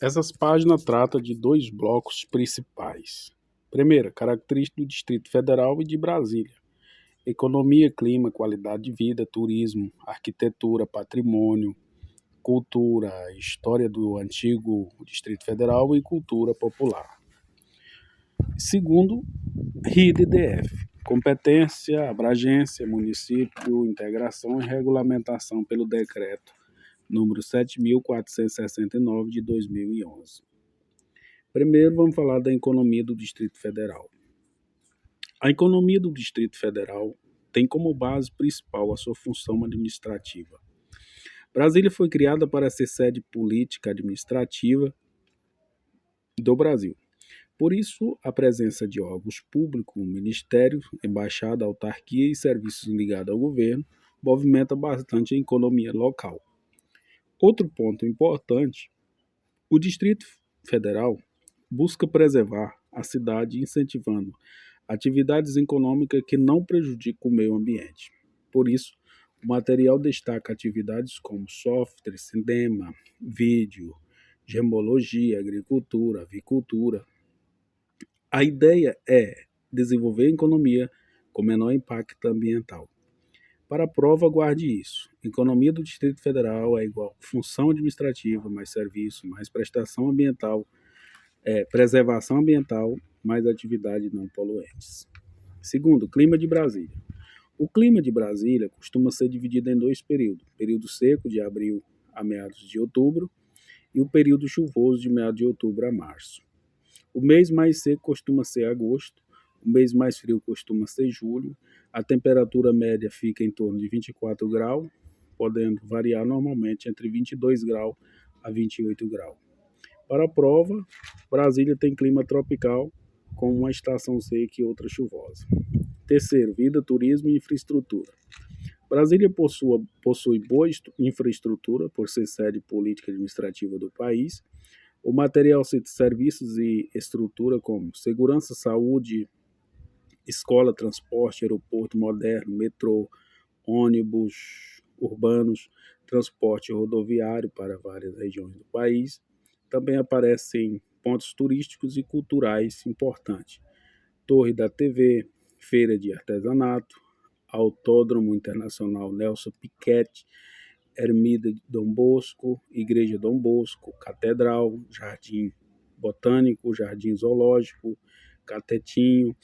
Essas páginas tratam de dois blocos principais. Primeira, características do Distrito Federal e de Brasília. Economia, clima, qualidade de vida, turismo, arquitetura, patrimônio, cultura, história do antigo Distrito Federal e cultura popular. Segundo, RIDE-DF. Competência, abrangência, município, integração e regulamentação pelo decreto número 7.469 de 2011. Primeiro, vamos falar da economia do Distrito Federal. A economia do Distrito Federal tem como base principal a sua função administrativa. Brasília foi criada para ser sede política administrativa do Brasil. Por isso, a presença de órgãos públicos, ministérios, embaixada, autarquia e serviços ligados ao governo movimenta bastante a economia local. Outro ponto importante, o Distrito Federal busca preservar a cidade incentivando atividades econômicas que não prejudiquem o meio ambiente. Por isso, o material destaca atividades como software, cinema, vídeo, gemologia, agricultura, avicultura. A ideia é desenvolver a economia com menor impacto ambiental. Para a prova, guarde isso. Economia do Distrito Federal é igual função administrativa, mais serviço, mais prestação ambiental, preservação ambiental, mais atividades não poluentes. Segundo, clima de Brasília. O clima de Brasília costuma ser dividido em dois períodos. Período seco, de abril a meados de outubro, e o período chuvoso, de meados de outubro a março. O mês mais seco costuma ser agosto, o mês mais frio costuma ser julho, a temperatura média fica em torno de 24 graus, podendo variar normalmente entre 22 graus a 28 graus. Para a prova, Brasília tem clima tropical, com uma estação seca e outra chuvosa. Terceiro, vida, turismo e infraestrutura. Brasília possui boa infraestrutura, por ser sede política e administrativa do país. O material cita serviços e estrutura como segurança, saúde, escola, transporte, aeroporto moderno, metrô, ônibus urbanos, transporte rodoviário para várias regiões do país. Também aparecem pontos turísticos e culturais importantes. Torre da TV, Feira de Artesanato, Autódromo Internacional Nelson Piquet, Ermida de Dom Bosco, Igreja Dom Bosco, Catedral, Jardim Botânico, Jardim Zoológico, Catetinho.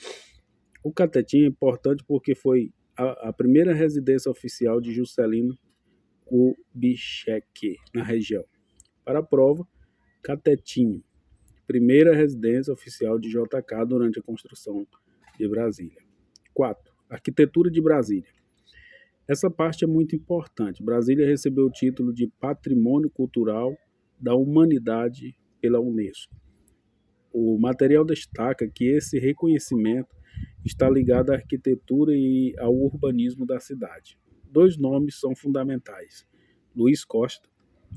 O Catetinho é importante porque foi a primeira residência oficial de Juscelino Kubitschek na região. Para a prova, Catetinho, primeira residência oficial de JK durante a construção de Brasília. 4. Arquitetura de Brasília. Essa parte é muito importante. Brasília recebeu o título de Patrimônio Cultural da Humanidade pela Unesco. O material destaca que esse reconhecimento está ligado à arquitetura e ao urbanismo da cidade. Dois nomes são fundamentais. Luiz Costa,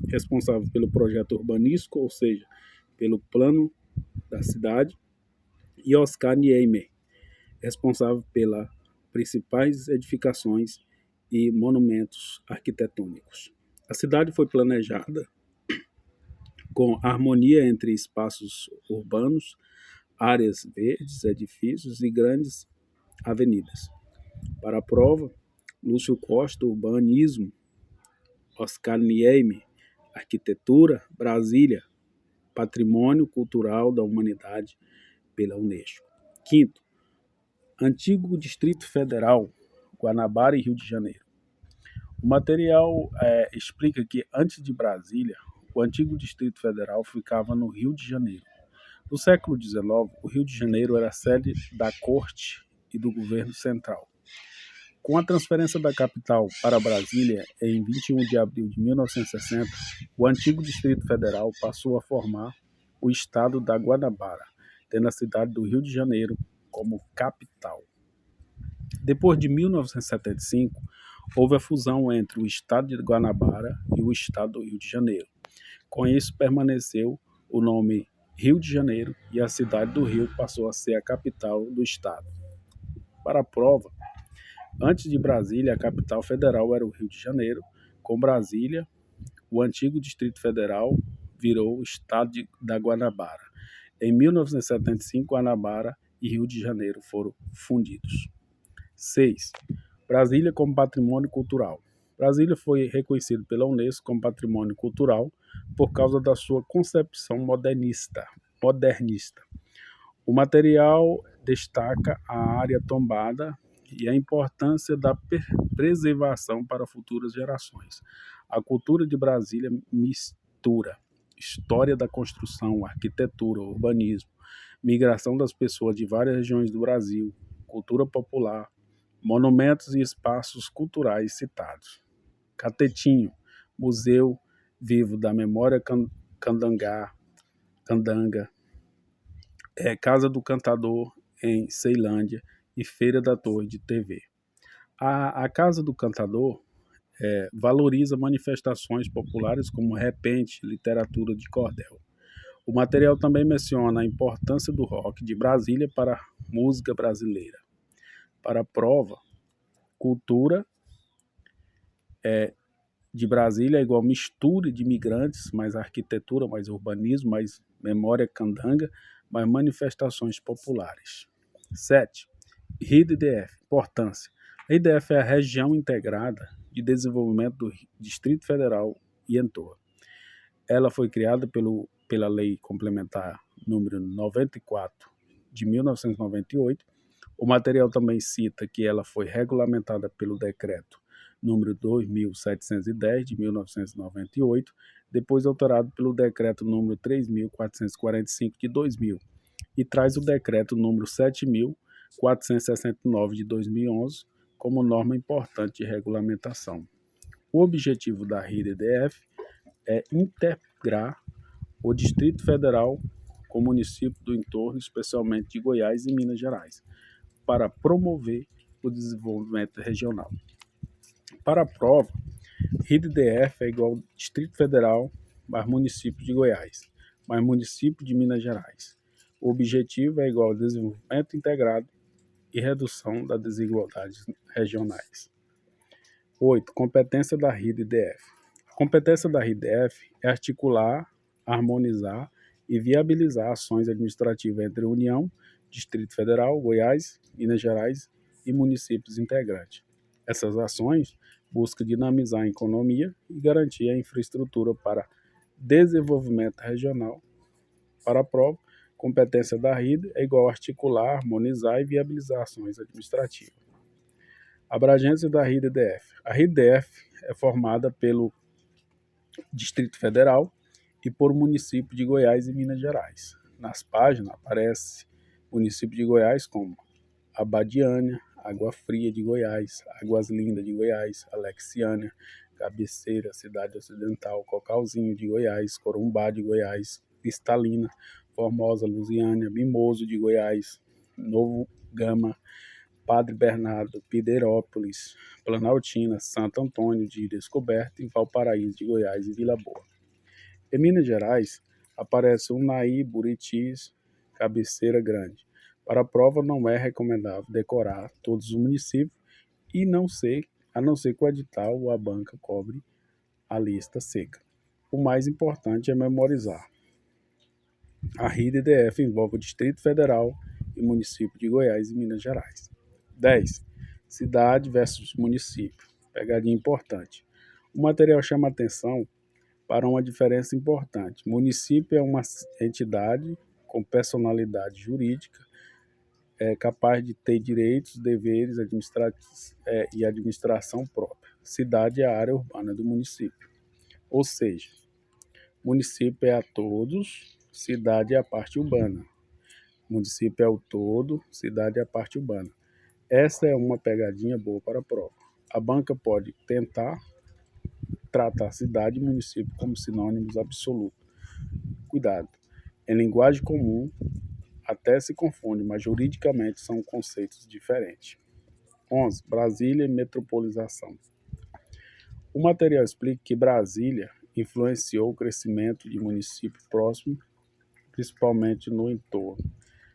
responsável pelo projeto urbanístico, ou seja, pelo plano da cidade, e Oscar Niemeyer, responsável pelas principais edificações e monumentos arquitetônicos. A cidade foi planejada com harmonia entre espaços urbanos, áreas verdes, edifícios e grandes avenidas. Para a prova, Lúcio Costa, urbanismo, Oscar Niemeyer, arquitetura, Brasília, Patrimônio Cultural da Humanidade pela Unesco. Quinto, antigo Distrito Federal, Guanabara e Rio de Janeiro. O material explica que antes de Brasília, o antigo Distrito Federal ficava no Rio de Janeiro. No século XIX, o Rio de Janeiro era a sede da Corte e do governo central. Com a transferência da capital para Brasília em 21 de abril de 1960, o antigo Distrito Federal passou a formar o estado da Guanabara, tendo a cidade do Rio de Janeiro como capital. Depois de 1975, houve a fusão entre o estado de Guanabara e o estado do Rio de Janeiro. Com isso, permaneceu o nome Rio de Janeiro e a cidade do Rio passou a ser a capital do estado. Para a prova, antes de Brasília, a capital federal era o Rio de Janeiro, com Brasília, o antigo Distrito Federal, virou o estado da Guanabara. Em 1975, Guanabara e Rio de Janeiro foram fundidos. 6. Brasília como patrimônio cultural. Brasília foi reconhecido pela Unesco como patrimônio cultural por causa da sua concepção modernista. O material destaca a área tombada e a importância da preservação para futuras gerações. A cultura de Brasília mistura história da construção, arquitetura, urbanismo, migração das pessoas de várias regiões do Brasil, cultura popular, monumentos e espaços culturais citados. Catetinho, Museu Vivo da Memória Candanga, Casa do Cantador em Ceilândia e Feira da Torre de TV. A Casa do Cantador valoriza manifestações populares como repente, literatura de cordel. O material também menciona a importância do rock de Brasília para a música brasileira. Para a prova, cultura de Brasília é igual mistura de imigrantes, mais arquitetura, mais urbanismo, mais memória candanga, mais manifestações populares. 7. RIDF, importância. A RIDF é a Região Integrada de Desenvolvimento do Distrito Federal e entorno. Ela foi criada pela Lei Complementar número 94 de 1998. O material também cita que ela foi regulamentada pelo Decreto número 2.710 de 1998, depois alterado pelo Decreto número 3.445 de 2000, e traz o Decreto número 7.469 de 2011 como norma importante de regulamentação. O objetivo da RIDF é integrar o Distrito Federal com municípios do entorno, especialmente de Goiás e Minas Gerais, para promover o desenvolvimento regional. Para a prova, RIDF é igual ao Distrito Federal mais município de Goiás, mais município de Minas Gerais. O objetivo é igual ao desenvolvimento integrado e redução das desigualdades regionais. 8. Competência da RIDF. A competência da RIDF é articular, harmonizar e viabilizar ações administrativas entre a União, Distrito Federal, Goiás, Minas Gerais e municípios integrantes. Essas ações buscam dinamizar a economia e garantir a infraestrutura para desenvolvimento regional. Para a prova, competência da RID é igual a articular, harmonizar e viabilizar ações administrativas. Abrangência da RIDF. A RIDF é formada pelo Distrito Federal e por município de Goiás e Minas Gerais. Nas páginas aparece município de Goiás como Abadiânia, Água Fria de Goiás, Águas Lindas de Goiás, Alexiânia, Cabeceira, Cidade Ocidental, Cocalzinho de Goiás, Corumbá de Goiás, Cristalina, Formosa, Lusiânia, Mimoso de Goiás, Novo Gama, Padre Bernardo, Pideirópolis, Planaltina, Santo Antônio de Descoberta e Valparaíso de Goiás e Vila Boa. Em Minas Gerais, aparece Unai, Buritis, Cabeceira Grande. Para a prova, não é recomendável decorar todos os municípios a não ser que o edital ou a banca cobre a lista seca. O mais importante é memorizar. A RIDF envolve o Distrito Federal e município de Goiás e Minas Gerais. 10. Cidade versus município. Pegadinha importante. O material chama atenção para uma diferença importante. Município é uma entidade com personalidade jurídica, capaz de ter direitos, deveres e administração própria. Cidade é a área urbana do município. Ou seja, município é a todos, cidade é a parte urbana. Município é o todo, cidade é a parte urbana. Essa é uma pegadinha boa para a prova. A banca pode tentar tratar cidade e município como sinônimos absolutos. Cuidado, em linguagem comum até se confunde, mas juridicamente são conceitos diferentes. 11. Brasília e metropolização. O material explica que Brasília influenciou o crescimento de municípios próximos, principalmente no entorno.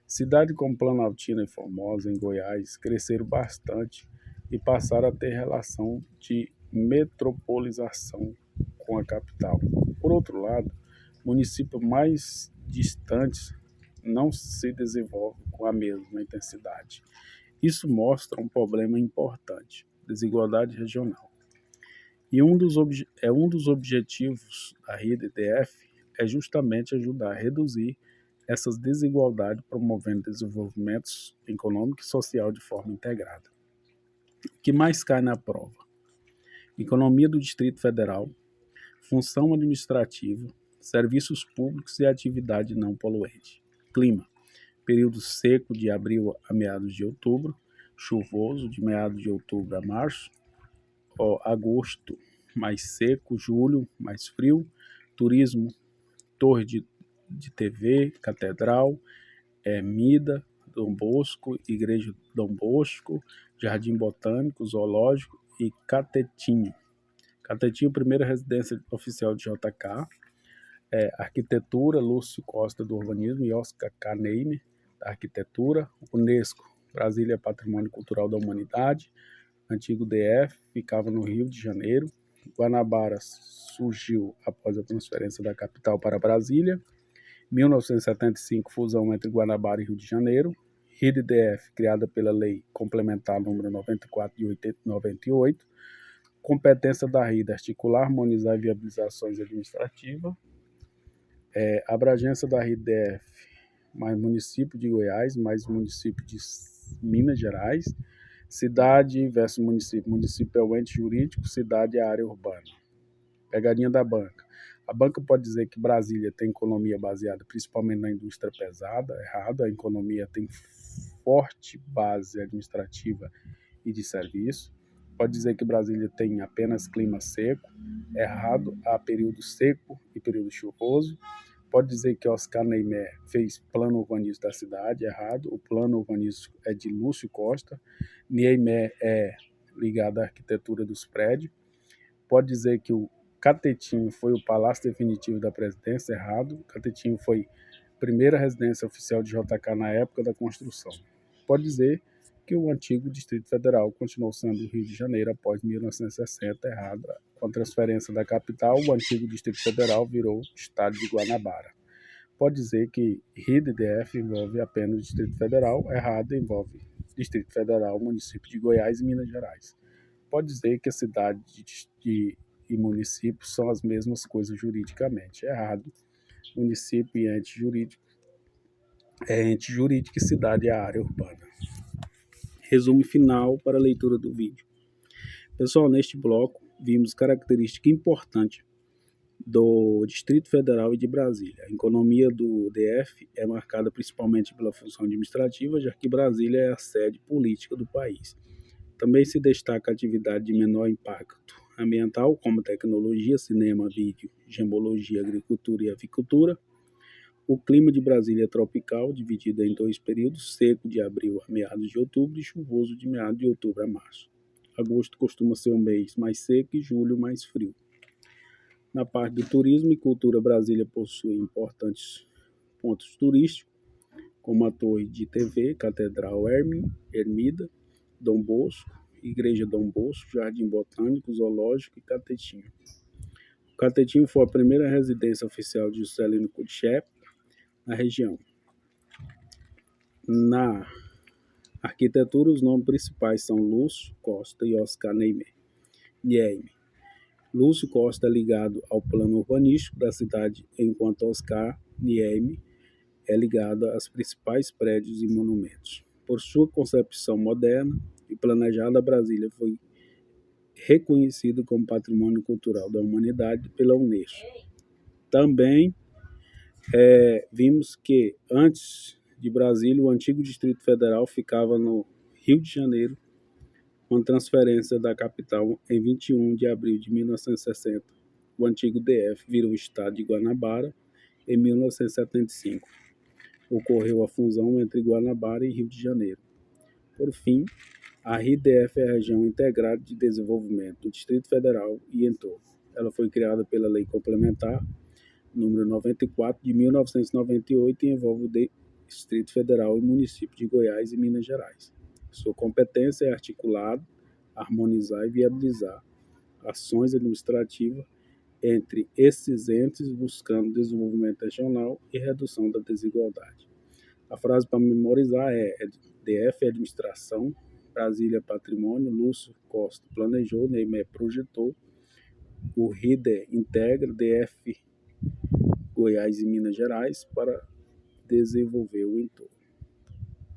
Cidades como Planaltina e Formosa, em Goiás, cresceram bastante e passaram a ter relação de metropolização com a capital. Por outro lado, Municípios mais distantes não se desenvolvem com a mesma intensidade. Isso mostra um problema importante: desigualdade regional. E um dos objetivos da rede EDF é justamente ajudar a reduzir essas desigualdades, promovendo desenvolvimento econômico e social de forma integrada. O que mais cai na prova? Economia do Distrito Federal, função administrativa, serviços públicos e atividade não poluente. Clima: período seco de abril a meados de outubro, chuvoso de meados de outubro a março, agosto mais seco, julho mais frio, turismo, torre de TV, catedral, Mida, Dom Bosco, Igreja Dom Bosco, Jardim Botânico, Zoológico e Catetinho. Catetinho, primeira residência oficial de JK, arquitetura, Lúcio Costa do urbanismo e Oscar K. Neymer, da arquitetura, Unesco, Brasília Patrimônio Cultural da Humanidade, antigo DF, ficava no Rio de Janeiro, Guanabara surgiu após a transferência da capital para Brasília, 1975, fusão entre Guanabara e Rio de Janeiro, Rede DF, criada pela Lei Complementar número 94 de 98, competência da RIDA, articular, harmonizar e viabilizar ações administrativas, abrangência da RIDF, mais município de Goiás, mais município de Minas Gerais, cidade versus município. Município é o ente jurídico, cidade é a área urbana. Pegadinha da banca. A banca pode dizer que Brasília tem economia baseada principalmente na indústria pesada. Errado, a economia tem forte base administrativa e de serviço. Pode dizer que Brasília tem apenas clima seco. Errado, há período seco e período chuvoso. Pode dizer que Oscar Neymer fez plano urbanístico da cidade. Errado, o plano urbanístico é de Lúcio Costa. Neymer é ligado à arquitetura dos prédios. Pode dizer que o Catetinho foi o palácio definitivo da presidência. Errado, o Catetinho foi a primeira residência oficial de JK na época da construção. Pode dizer que o antigo Distrito Federal continuou sendo o Rio de Janeiro após 1960. Errado, com a transferência da capital, o antigo Distrito Federal virou o estado de Guanabara. Pode dizer que Rede DF envolve apenas o Distrito Federal. Errado, envolve Distrito Federal, município de Goiás e Minas Gerais. Pode dizer que a cidade e município são as mesmas coisas juridicamente. Errado, município e ente jurídico e cidade é a área urbana. Resumo final para a leitura do vídeo. Pessoal, neste bloco vimos característica importante do Distrito Federal e de Brasília. A economia do DF é marcada principalmente pela função administrativa, já que Brasília é a sede política do país. Também se destaca a atividade de menor impacto ambiental, como tecnologia, cinema, vídeo, gemologia, agricultura e avicultura. O clima de Brasília é tropical, dividido em 2 períodos, seco de abril a meados de outubro e chuvoso de meados de outubro a março. Agosto costuma ser um mês mais seco e julho mais frio. Na parte do turismo e cultura, Brasília possui importantes pontos turísticos, como a Torre de TV, Catedral Ermida, Dom Bosco, Igreja Dom Bosco, Jardim Botânico, Zoológico e Catetinho. O Catetinho foi a primeira residência oficial de Juscelino Kubitschek na região. Na arquitetura, os nomes principais são Lúcio Costa e Oscar Neymer. Lúcio Costa é ligado ao plano urbanístico da cidade, enquanto Oscar Neymer é ligado aos principais prédios e monumentos. Por sua concepção moderna e planejada, Brasília foi reconhecido como Patrimônio Cultural da Humanidade pela Unesco. Também vimos que antes de Brasília, o antigo Distrito Federal ficava no Rio de Janeiro, com transferência da capital em 21 de abril de 1960. O antigo DF virou o estado de Guanabara em 1975. Ocorreu a fusão entre Guanabara e Rio de Janeiro. Por fim, a RIDF é a região integrada de desenvolvimento do Distrito Federal e entorno. Ela foi criada pela Lei Complementar número 94 de 1998 e envolve o Distrito Federal e município de Goiás e Minas Gerais. Sua competência é articular, harmonizar e viabilizar ações administrativas entre esses entes, buscando desenvolvimento regional e redução da desigualdade. A frase para memorizar é DF Administração, Brasília Patrimônio, Lúcio Costa planejou, Neymar projetou, o RIDE integra, DF Goiás e Minas Gerais para desenvolver o entorno.